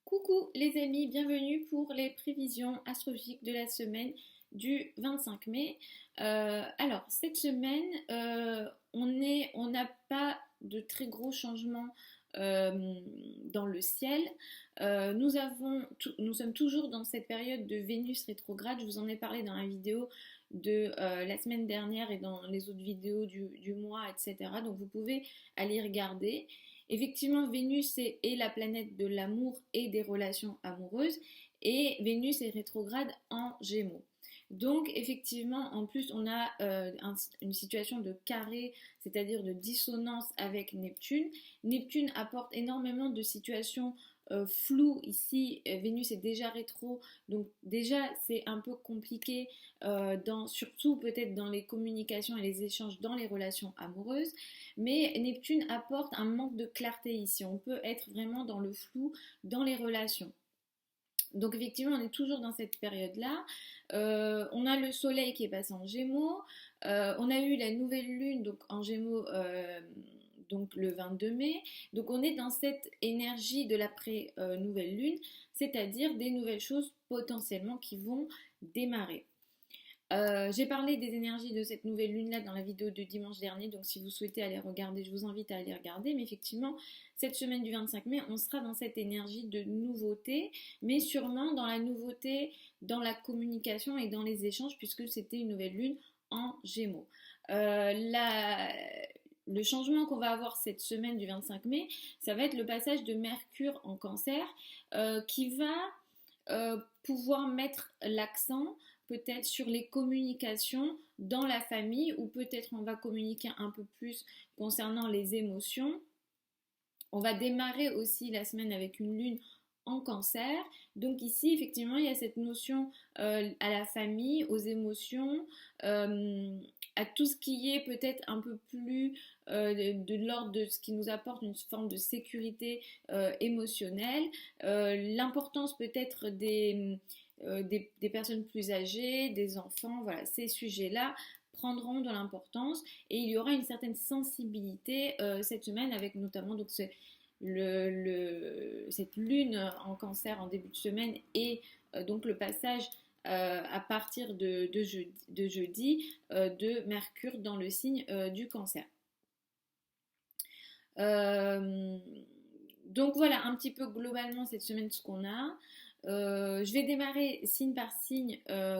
Coucou les amis, bienvenue pour les prévisions astrologiques de la semaine du 25 mai. Alors, cette semaine, on n'a pas de très gros changements dans le ciel. Nous sommes toujours dans cette période de Vénus rétrograde. Je vous en ai parlé dans la vidéo de la semaine dernière et dans les autres vidéos du mois, etc. Donc vous pouvez aller regarder. Effectivement, Vénus est la planète de l'amour et des relations amoureuses et Vénus est rétrograde en Gémeaux. Donc effectivement, en plus, on a une situation de carré, c'est-à-dire de dissonance avec Neptune. Neptune apporte énormément de situations floues ici. Vénus est déjà rétro, donc déjà c'est un peu compliqué, surtout peut-être dans les communications et les échanges dans les relations amoureuses. Mais Neptune apporte un manque de clarté ici. On peut être vraiment dans le flou dans les relations. Donc effectivement, on est toujours dans cette période-là. On a le Soleil qui est passé en Gémeaux. On a eu la nouvelle Lune donc en Gémeaux donc le 22 mai. Donc on est dans cette énergie de l'après-nouvelle Lune, c'est-à-dire des nouvelles choses potentiellement qui vont démarrer. J'ai parlé des énergies de cette nouvelle lune-là dans la vidéo de dimanche dernier, donc si vous souhaitez aller regarder, je vous invite à aller regarder. Mais effectivement, cette semaine du 25 mai, on sera dans cette énergie de nouveauté, mais sûrement dans la nouveauté, dans la communication et dans les échanges, puisque c'était une nouvelle lune en Gémeaux. Le changement qu'on va avoir cette semaine du 25 mai, ça va être le passage de Mercure en Cancer, qui va pouvoir mettre l'accent peut-être sur les communications dans la famille, ou peut-être on va communiquer un peu plus concernant les émotions. On va démarrer aussi la semaine avec une lune en Cancer. Donc ici, effectivement, il y a cette notion à la famille, aux émotions, à tout ce qui est peut-être un peu plus de l'ordre de ce qui nous apporte une forme de sécurité émotionnelle. L'importance peut-être des personnes plus âgées, des enfants, voilà, ces sujets-là prendront de l'importance et il y aura une certaine sensibilité cette semaine avec notamment donc cette lune en Cancer en début de semaine et donc le passage à partir de jeudi de Mercure dans le signe du Cancer. Donc voilà un petit peu globalement cette semaine ce qu'on a. Je vais démarrer signe par signe.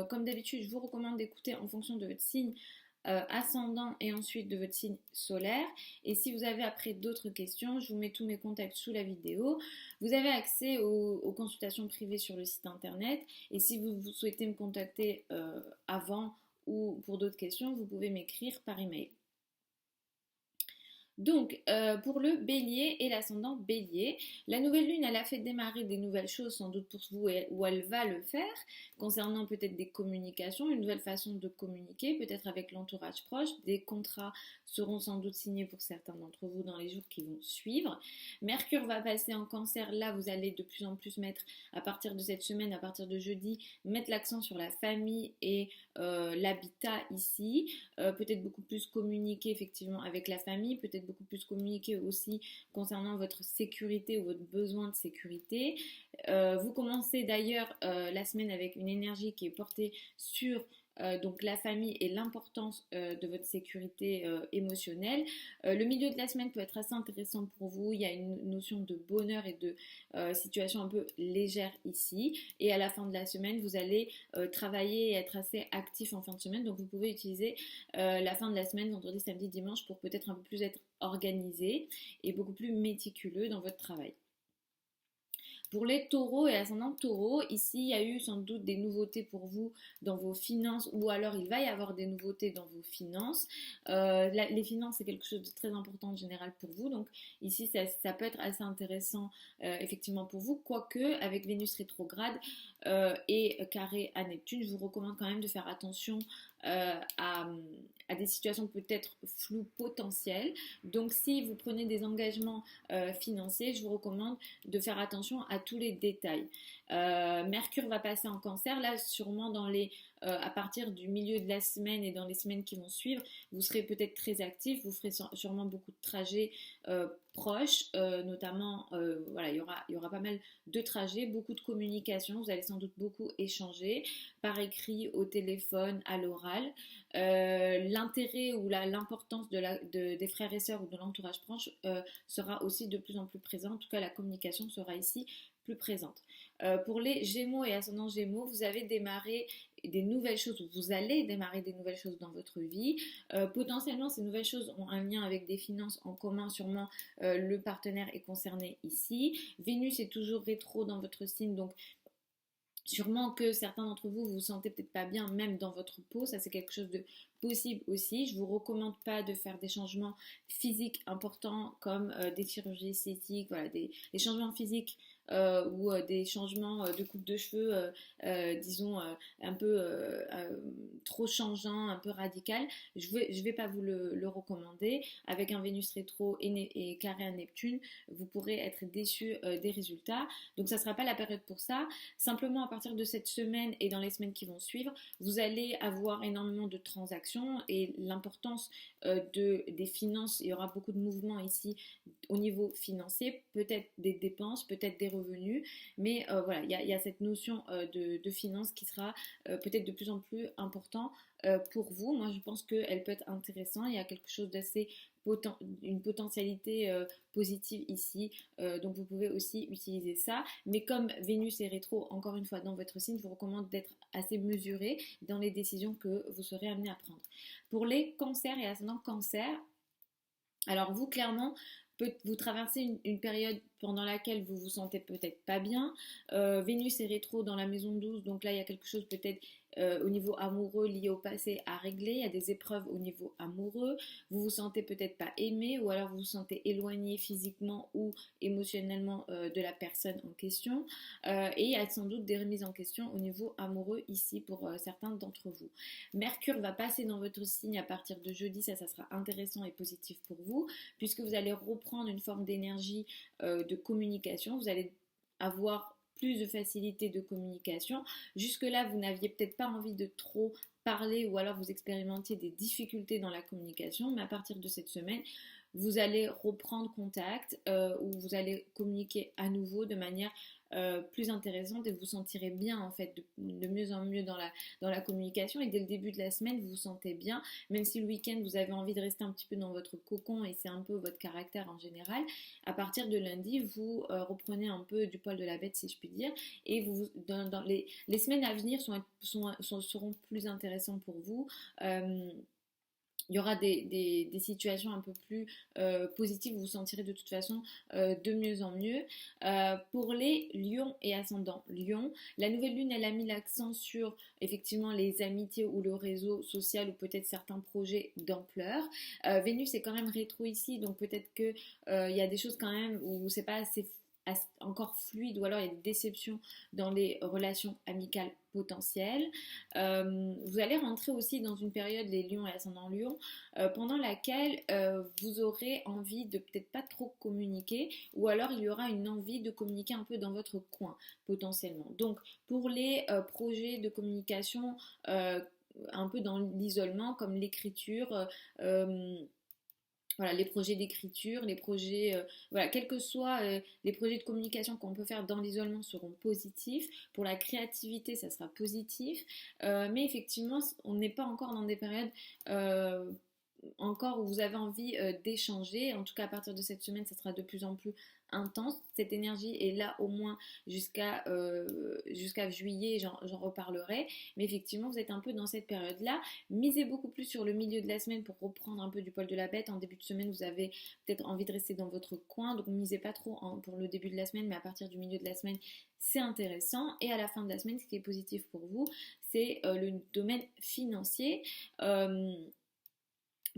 Comme d'habitude, je vous recommande d'écouter en fonction de votre signe ascendant et ensuite de votre signe solaire. Et si vous avez après d'autres questions, je vous mets tous mes contacts sous la vidéo. Vous avez accès aux consultations privées sur le site internet. Et si vous souhaitez me contacter avant ou pour d'autres questions, vous pouvez m'écrire par email. Donc, pour le bélier et l'ascendant bélier, la nouvelle lune, elle a fait démarrer des nouvelles choses sans doute pour vous, ou elle va le faire, concernant peut-être des communications, une nouvelle façon de communiquer, peut-être avec l'entourage proche. Des contrats seront sans doute signés pour certains d'entre vous dans les jours qui vont suivre. Mercure va passer en Cancer, là vous allez de plus en plus mettre, à partir de cette semaine, à partir de jeudi, mettre l'accent sur la famille et l'habitat ici, peut-être beaucoup plus communiquer effectivement avec la famille, peut-être beaucoup plus communiquer aussi concernant votre sécurité ou votre besoin de sécurité. Vous commencez d'ailleurs la semaine avec une énergie qui est portée sur donc la famille et l'importance de votre sécurité émotionnelle. Le milieu de la semaine peut être assez intéressant pour vous. Il y a une notion de bonheur et de situation un peu légère ici. Et à la fin de la semaine, vous allez travailler et être assez actif en fin de semaine. Donc vous pouvez utiliser la fin de la semaine, vendredi, samedi, dimanche, pour peut-être un peu plus être organisé et beaucoup plus méticuleux dans votre travail. Pour les taureaux et ascendants taureaux, ici il y a eu sans doute des nouveautés pour vous dans vos finances, ou alors il va y avoir des nouveautés dans vos finances. Les finances c'est quelque chose de très important en général pour vous, donc ici ça peut être assez intéressant effectivement pour vous, quoique avec Vénus rétrograde et carré à Neptune, je vous recommande quand même de faire attention à des situations peut-être floues potentielles. Donc si vous prenez des engagements financiers, je vous recommande de faire attention à tous les détails. Mercure va passer en Cancer, là sûrement dans les à partir du milieu de la semaine et dans les semaines qui vont suivre, vous serez peut-être très actif, vous ferez sûrement beaucoup de trajets proches, notamment, voilà, il y aura pas mal de trajets, beaucoup de communication, vous allez sans doute beaucoup échanger par écrit, au téléphone, à l'oral. L'intérêt ou l'importance des frères et sœurs ou de l'entourage proche sera aussi de plus en plus présent. En tout cas, la communication sera ici plus présente. Pour les Gémeaux et ascendants Gémeaux, vous avez démarré des nouvelles choses, vous allez démarrer des nouvelles choses dans votre vie. Potentiellement, ces nouvelles choses ont un lien avec des finances en commun, sûrement le partenaire est concerné ici. Vénus est toujours rétro dans votre signe, donc sûrement que certains d'entre vous vous sentez peut-être pas bien même dans votre peau, ça c'est quelque chose de possible aussi. Je vous recommande pas de faire des changements physiques importants comme des chirurgies esthétiques, voilà, des changements physiques ou des changements de coupe de cheveux, disons un peu trop changeant, un peu radical. Je vais pas vous le recommander. Avec un Vénus rétro et carré à Neptune, vous pourrez être déçu des résultats. Donc ça sera pas la période pour ça. Simplement à partir de cette semaine et dans les semaines qui vont suivre, vous allez avoir énormément de transactions et l'importance des finances, il y aura beaucoup de mouvements ici au niveau financier, peut-être des dépenses, peut-être des revenus, mais voilà, il y a cette notion de finance qui sera peut-être de plus en plus important pour vous. Moi, je pense qu'elle peut être intéressante, il y a quelque chose d'assez une potentialité positive ici, donc vous pouvez aussi utiliser ça, mais comme Vénus est rétro, encore une fois, dans votre signe, je vous recommande d'être assez mesuré dans les décisions que vous serez amené à prendre. Pour les cancers et ascendants cancer, alors vous, clairement, vous traversez une période pendant laquelle vous vous sentez peut-être pas bien. Vénus est rétro dans la maison 12, donc là il y a quelque chose peut-être au niveau amoureux lié au passé à régler. Il y a des épreuves au niveau amoureux. Vous vous sentez peut-être pas aimé ou alors vous vous sentez éloigné physiquement ou émotionnellement de la personne en question. Et il y a sans doute des remises en question au niveau amoureux ici pour certains d'entre vous. Mercure va passer dans votre signe à partir de jeudi, ça sera intéressant et positif pour vous puisque vous allez reprendre une forme d'énergie de communication, vous allez avoir plus de facilité de communication. Jusque-là, vous n'aviez peut-être pas envie de trop parler ou alors vous expérimentiez des difficultés dans la communication, mais à partir de cette semaine, vous allez reprendre contact ou vous allez communiquer à nouveau de manière plus intéressante et vous sentirez bien en fait de mieux en mieux dans la communication et dès le début de la semaine vous vous sentez bien, même si le week-end vous avez envie de rester un petit peu dans votre cocon et c'est un peu votre caractère en général. À partir de lundi vous reprenez un peu du poil de la bête si je puis dire et dans les semaines à venir seront plus intéressantes pour vous. Il y aura des situations un peu plus positives, vous vous sentirez de toute façon de mieux en mieux. Pour les lions et ascendants lions, la nouvelle lune, elle a mis l'accent sur effectivement les amitiés ou le réseau social ou peut-être certains projets d'ampleur. Vénus est quand même rétro ici, donc peut-être que il y a des choses quand même où c'est pas assez encore fluide ou alors il y a des déceptions dans les relations amicales potentielles. Vous allez rentrer aussi dans une période, les lions et ascendants lions, pendant laquelle vous aurez envie de peut-être pas trop communiquer ou alors il y aura une envie de communiquer un peu dans votre coin potentiellement. Donc pour les projets de communication un peu dans l'isolement comme l'écriture, voilà, les projets d'écriture, les projets, voilà, quels que soient les projets de communication qu'on peut faire dans l'isolement seront positifs. Pour la créativité, ça sera positif. Mais effectivement, on n'est pas encore dans des périodes encore où vous avez envie d'échanger. En tout cas, à partir de cette semaine, ça sera de plus en plus intense. Cette énergie est là au moins jusqu'à juillet, j'en reparlerai. Mais effectivement, vous êtes un peu dans cette période-là. Misez beaucoup plus sur le milieu de la semaine pour reprendre un peu du poil de la bête. En début de semaine, vous avez peut-être envie de rester dans votre coin. Donc, misez pas trop pour le début de la semaine, mais à partir du milieu de la semaine, c'est intéressant. Et à la fin de la semaine, ce qui est positif pour vous, c'est le domaine financier.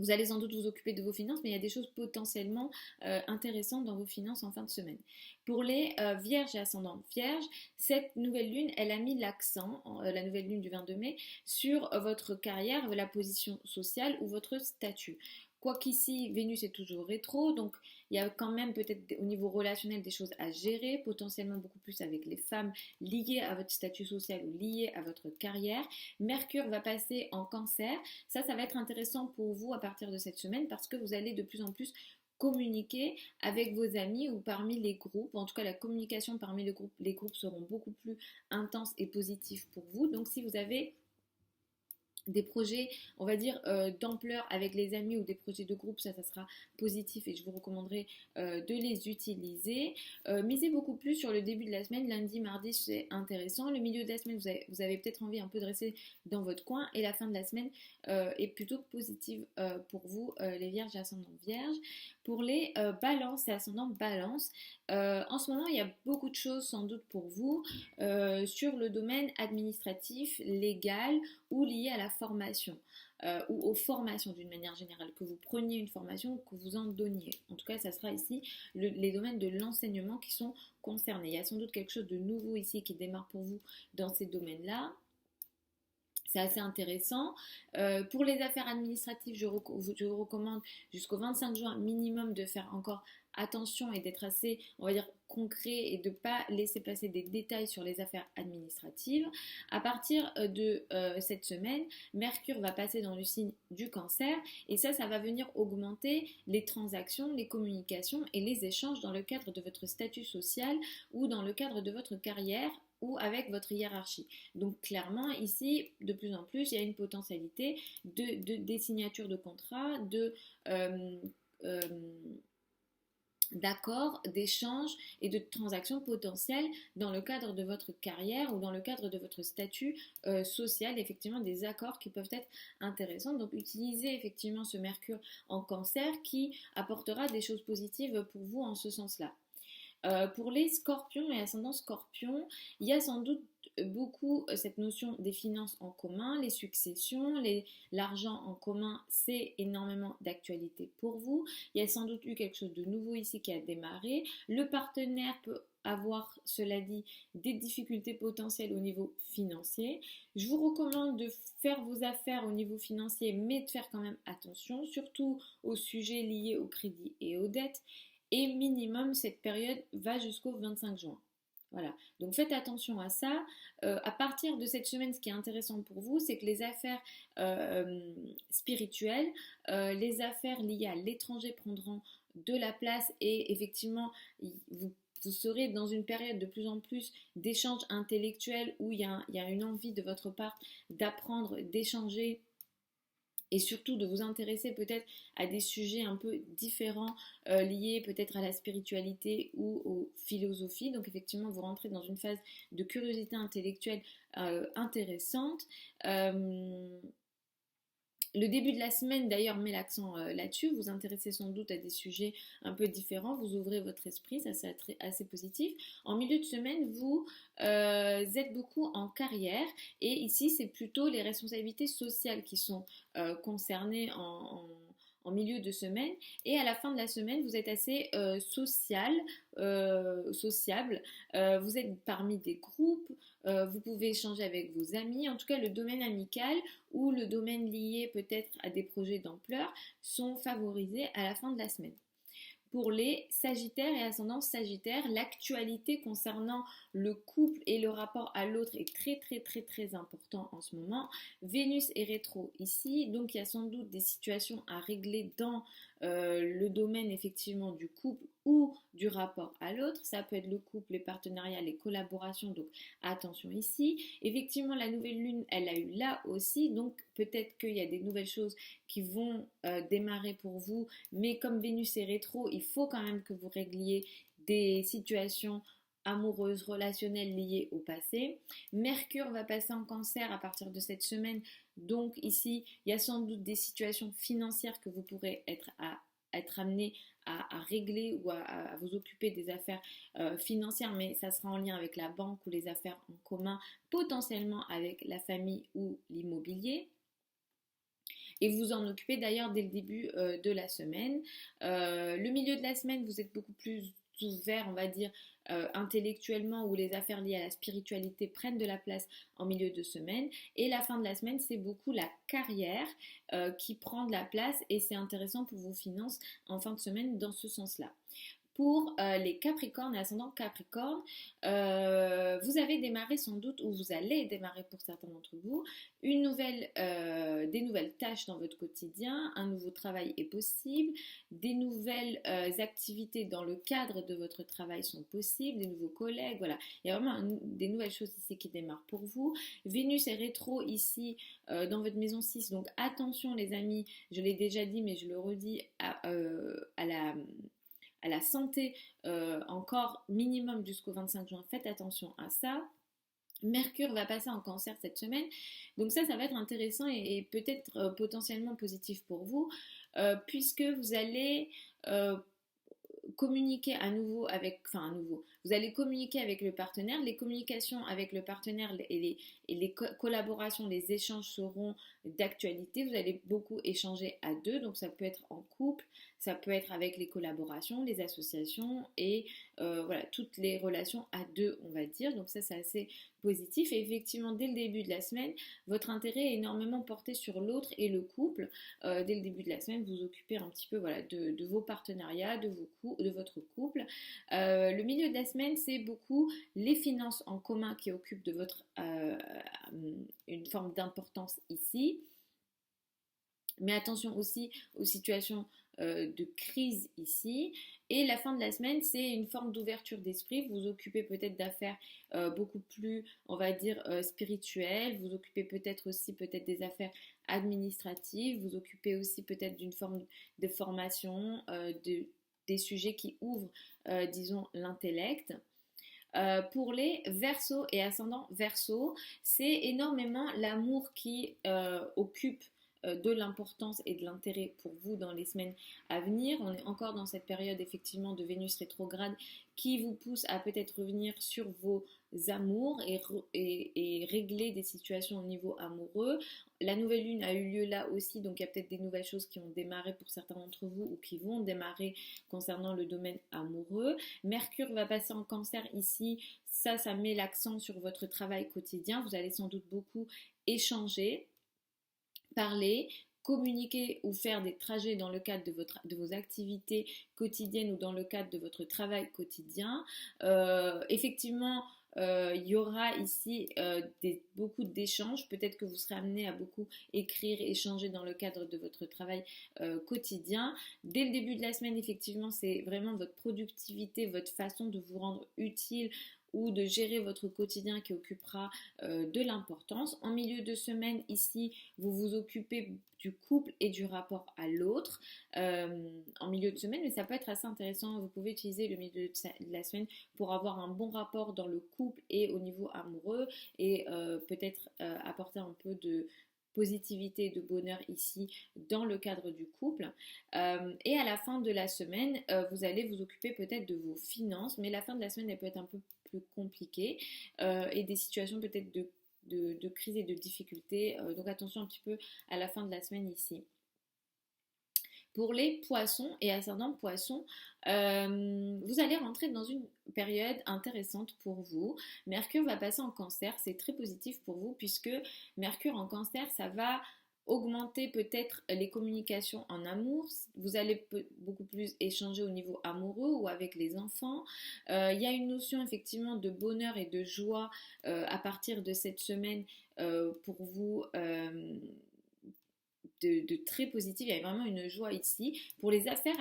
Vous allez sans doute vous occuper de vos finances, mais il y a des choses potentiellement intéressantes dans vos finances en fin de semaine. Pour les vierges et ascendants vierges, cette nouvelle lune, elle a mis l'accent, la nouvelle lune du 22 mai, sur votre carrière, la position sociale ou votre statut. Quoiqu'ici, Vénus est toujours rétro, donc Il y a quand même peut-être au niveau relationnel des choses à gérer, potentiellement beaucoup plus avec les femmes liées à votre statut social ou liées à votre carrière. Mercure va passer en Cancer. Ça va être intéressant pour vous à partir de cette semaine parce que vous allez de plus en plus communiquer avec vos amis ou parmi les groupes. En tout cas, la communication parmi les groupes seront beaucoup plus intenses et positifs pour vous. Donc, si vous avez des projets, on va dire, d'ampleur avec les amis ou des projets de groupe, ça sera positif et je vous recommanderais de les utiliser. Misez beaucoup plus sur le début de la semaine, lundi, mardi, c'est intéressant. Le milieu de la semaine, vous avez peut-être envie un peu de rester dans votre coin et la fin de la semaine est plutôt positive pour vous, les vierges et ascendant vierge. Pour les balances et ascendant balance, en ce moment, il y a beaucoup de choses sans doute pour vous sur le domaine administratif, légal ou lié à la formation ou aux formations d'une manière générale, que vous preniez une formation ou que vous en donniez. En tout cas, ça sera ici les domaines de l'enseignement qui sont concernés. Il y a sans doute quelque chose de nouveau ici qui démarre pour vous dans ces domaines-là. C'est assez intéressant. Pour les affaires administratives, je vous recommande jusqu'au 25 juin minimum de faire encore attention et d'être assez, on va dire, concret et de ne pas laisser passer des détails sur les affaires administratives. À partir de cette semaine, Mercure va passer dans le signe du Cancer et ça va venir augmenter les transactions, les communications et les échanges dans le cadre de votre statut social ou dans le cadre de votre carrière ou avec votre hiérarchie. Donc clairement ici, de plus en plus, il y a une potentialité des signatures de contrats, d'accords, d'échanges et de transactions potentielles dans le cadre de votre carrière ou dans le cadre de votre statut social, effectivement des accords qui peuvent être intéressants. Donc utilisez effectivement ce Mercure en Cancer qui apportera des choses positives pour vous en ce sens-là. Pour les scorpions et ascendants scorpions, il y a sans doute beaucoup cette notion des finances en commun, les successions, l'argent en commun, c'est énormément d'actualité pour vous. Il y a sans doute eu quelque chose de nouveau ici qui a démarré. Le partenaire peut avoir, cela dit, des difficultés potentielles au niveau financier. Je vous recommande de faire vos affaires au niveau financier, mais de faire quand même attention, surtout aux sujets liés au crédit et aux dettes. Et minimum, cette période va jusqu'au 25 juin. Voilà, donc faites attention à ça. À partir de cette semaine, ce qui est intéressant pour vous, c'est que les affaires spirituelles, les affaires liées à l'étranger prendront de la place et effectivement, vous serez dans une période de plus en plus d'échanges intellectuels où il y a une envie de votre part d'apprendre, d'échanger et surtout de vous intéresser peut-être à des sujets un peu différents liés peut-être à la spiritualité ou aux philosophies. Donc effectivement, vous rentrez dans une phase de curiosité intellectuelle intéressante. Le début de la semaine d'ailleurs met l'accent là-dessus, vous intéressez sans doute à des sujets un peu différents, vous ouvrez votre esprit, ça c'est assez positif. En milieu de semaine, vous êtes beaucoup en carrière et ici c'est plutôt les responsabilités sociales qui sont concernées en milieu de semaine et à la fin de la semaine vous êtes assez sociable, vous êtes parmi des groupes, vous pouvez échanger avec vos amis, en tout cas le domaine amical ou le domaine lié peut-être à des projets d'ampleur sont favorisés à la fin de la semaine. Pour les Sagittaires et ascendants Sagittaires, l'actualité concernant le couple et le rapport à l'autre est très important en ce moment. Vénus est rétro ici, donc il y a sans doute des situations à régler dans le domaine effectivement du couple ou du rapport à l'autre. Ça peut être le couple, les partenariats, les collaborations, donc attention ici. Effectivement, la nouvelle lune, elle a eu là aussi, donc peut-être qu'il y a des nouvelles choses qui vont démarrer pour vous, mais comme Vénus est rétro, il faut quand même que vous régliez des situations amoureuses, relationnelles liées au passé. Mercure va passer en Cancer à partir de cette semaine, donc ici, il y a sans doute des situations financières que vous pourrez être amené à régler ou à vous occuper des affaires financières, mais ça sera en lien avec la banque ou les affaires en commun, potentiellement avec la famille ou l'immobilier. Et vous en occupez d'ailleurs dès le début de la semaine. Le milieu de la semaine, vous êtes beaucoup plus ouvert, on va dire, intellectuellement, où les affaires liées à la spiritualité prennent de la place en milieu de semaine. Et la fin de la semaine, c'est beaucoup la carrière qui prend de la place et c'est intéressant pour vos finances en fin de semaine dans ce sens-là. Pour les Capricornes et ascendant Capricorne, vous avez démarré sans doute, ou vous allez démarrer pour certains d'entre vous, des nouvelles tâches dans votre quotidien, un nouveau travail est possible, des nouvelles activités dans le cadre de votre travail sont possibles, des nouveaux collègues, voilà. Il y a vraiment des nouvelles choses ici qui démarrent pour vous. Vénus est rétro ici dans votre maison 6, donc attention les amis, je l'ai déjà dit mais je le redis à la santé encore minimum jusqu'au 25 juin, faites attention à ça. Mercure va passer en cancer cette semaine, donc ça va être intéressant et peut-être potentiellement positif pour vous, puisque vous allez communiquer vous allez communiquer avec le partenaire, les communications avec le partenaire et les collaborations, les échanges seront d'actualité, vous allez beaucoup échanger à deux, donc ça peut être en couple, ça peut être avec les collaborations, les associations et voilà, toutes les relations à deux, on va dire, donc ça c'est assez positif et effectivement dès le début de la semaine, votre intérêt est énormément porté sur l'autre et le couple, dès le début de la semaine, vous occupez un petit peu voilà, de vos partenariats, de votre couple. Le milieu de la semaine, c'est beaucoup les finances en commun qui occupent de votre une forme d'importance ici. Mais attention aussi aux situations de crise ici. Et la fin de la semaine, c'est une forme d'ouverture d'esprit. Vous vous occupez peut-être d'affaires beaucoup plus, on va dire, spirituelles. Vous occupez peut-être aussi des affaires administratives. Vous occupez aussi peut-être d'une forme de formation, des sujets qui ouvrent, disons, l'intellect. Pour les Verseaux et ascendants Verseaux, c'est énormément l'amour qui occupe de l'importance et de l'intérêt pour vous dans les semaines à venir. On est encore dans cette période effectivement de Vénus rétrograde qui vous pousse à peut-être revenir sur vos amours et régler des situations au niveau amoureux. La nouvelle lune a eu lieu là aussi, donc il y a peut-être des nouvelles choses qui ont démarré pour certains d'entre vous ou qui vont démarrer concernant le domaine amoureux. Mercure va passer en cancer ici, ça met l'accent sur votre travail quotidien. Vous allez sans doute beaucoup échanger, parler, communiquer ou faire des trajets dans le cadre de vos activités quotidiennes ou dans le cadre de votre travail quotidien. Effectivement, il y aura ici beaucoup d'échanges. Peut-être que vous serez amené à beaucoup écrire, échanger dans le cadre de votre travail quotidien. Dès le début de la semaine, effectivement, c'est vraiment votre productivité, votre façon de vous rendre utile ou de gérer votre quotidien qui occupera de l'importance. En milieu de semaine, ici, vous vous occupez du couple et du rapport à l'autre en milieu de semaine, mais ça peut être assez intéressant. Vous pouvez utiliser le milieu de la semaine pour avoir un bon rapport dans le couple et au niveau amoureux et peut-être apporter un peu de positivité et de bonheur ici dans le cadre du couple. Et à la fin de la semaine, vous allez vous occuper peut-être de vos finances, mais la fin de la semaine, elle peut être un peu plus compliquée et des situations peut-être de crise et de difficultés. Donc attention un petit peu à la fin de la semaine ici. Pour les poissons et ascendants poissons, vous allez rentrer dans une période intéressante pour vous. Mercure va passer en cancer, c'est très positif pour vous puisque Mercure en cancer, ça va augmenter peut-être les communications en amour. Vous allez beaucoup plus échanger au niveau amoureux ou avec les enfants. Il y a une notion effectivement de bonheur et de joie à partir de cette semaine pour vous. De très positif, il y a vraiment une joie ici. Pour les affaires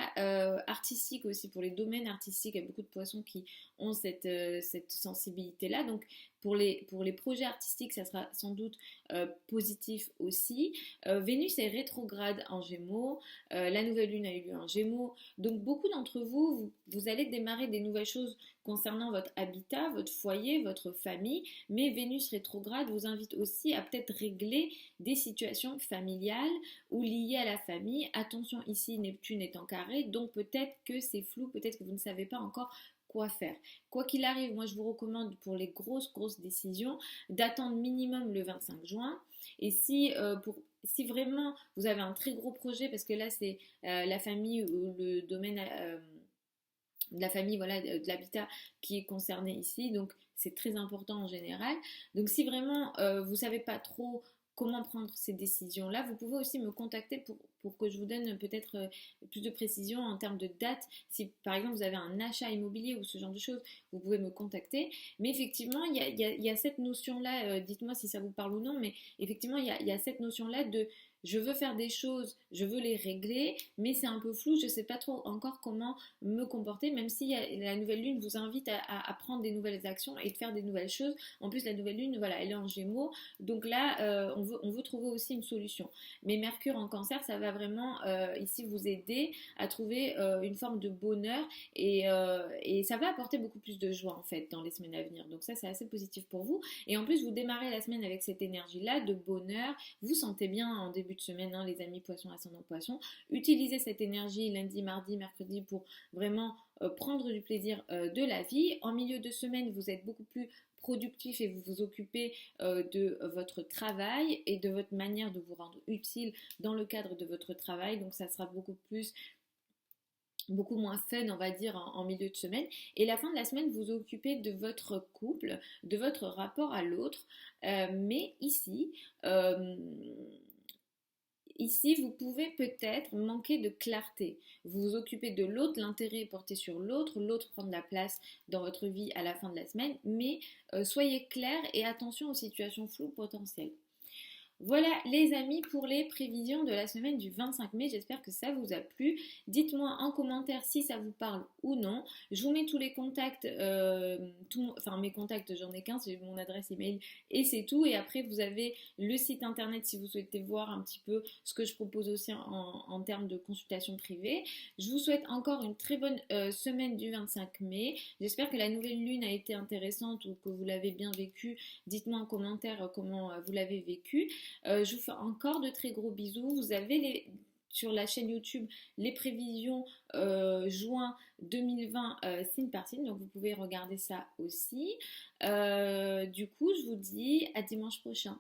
artistiques aussi, pour les domaines artistiques, il y a beaucoup de poissons qui ont cette sensibilité-là. Donc pour les projets artistiques, ça sera sans doute positif aussi. Vénus est rétrograde en Gémeaux, la nouvelle lune a eu lieu en Gémeaux. Donc beaucoup d'entre vous allez démarrer des nouvelles choses concernant votre habitat, votre foyer, votre famille, mais Vénus rétrograde vous invite aussi à peut-être régler des situations familiales ou liées à la famille. Attention ici, Neptune est en carré, donc peut-être que c'est flou, peut-être que vous ne savez pas encore quoi faire. Quoi qu'il arrive, moi je vous recommande pour les grosses décisions d'attendre minimum le 25 juin. Et si vraiment vous avez un très gros projet, parce que là c'est la famille ou le domaine de la famille, voilà, de l'habitat qui est concerné ici. Donc, c'est très important en général. Donc, si vraiment vous ne savez pas trop comment prendre ces décisions-là, vous pouvez aussi me contacter pour que je vous donne peut-être plus de précision en termes de date. Si par exemple vous avez un achat immobilier ou ce genre de choses, vous pouvez me contacter. Mais effectivement, il y a cette notion-là, dites-moi si ça vous parle ou non, mais effectivement, il y a cette notion-là de je veux faire des choses, je veux les régler, mais c'est un peu flou, je ne sais pas trop encore comment me comporter, même si la nouvelle lune vous invite à prendre des nouvelles actions et de faire des nouvelles choses. En plus, la nouvelle lune, voilà, elle est en Gémeaux, donc là, on veut trouver aussi une solution. Mais Mercure en Cancer, ça va vraiment ici vous aider à trouver une forme de bonheur et ça va apporter beaucoup plus de joie en fait dans les semaines à venir. Donc ça, c'est assez positif pour vous. Et en plus, vous démarrez la semaine avec cette énergie-là de bonheur. Vous sentez bien en début de semaine, hein, les amis poissons, ascendant poissons. Utilisez cette énergie lundi, mardi, mercredi pour vraiment prendre du plaisir de la vie. En milieu de semaine, vous êtes beaucoup plus productif et vous vous occupez de votre travail et de votre manière de vous rendre utile dans le cadre de votre travail. Donc ça sera beaucoup moins fun, on va dire, en milieu de semaine. Et la fin de la semaine, vous occupez de votre couple, de votre rapport à l'autre. Mais ici, ici, vous pouvez peut-être manquer de clarté. Vous vous occupez de l'autre, l'intérêt est porté sur l'autre, l'autre prend de la place dans votre vie à la fin de la semaine, mais soyez clair et attention aux situations floues potentielles. Voilà les amis pour les prévisions de la semaine du 25 mai, j'espère que ça vous a plu. Dites-moi en commentaire si ça vous parle ou non. Je vous mets tous les contacts, enfin mes contacts j'en ai qu'un, c'est mon adresse email et c'est tout. Et après vous avez le site internet si vous souhaitez voir un petit peu ce que je propose aussi en termes de consultation privée. Je vous souhaite encore une très bonne semaine du 25 mai. J'espère que la nouvelle lune a été intéressante ou que vous l'avez bien vécue. Dites-moi en commentaire comment vous l'avez vécu. Je vous fais encore de très gros bisous. Vous avez sur la chaîne YouTube les prévisions juin 2020 signe par signe, donc vous pouvez regarder ça aussi. Du coup, je vous dis à dimanche prochain.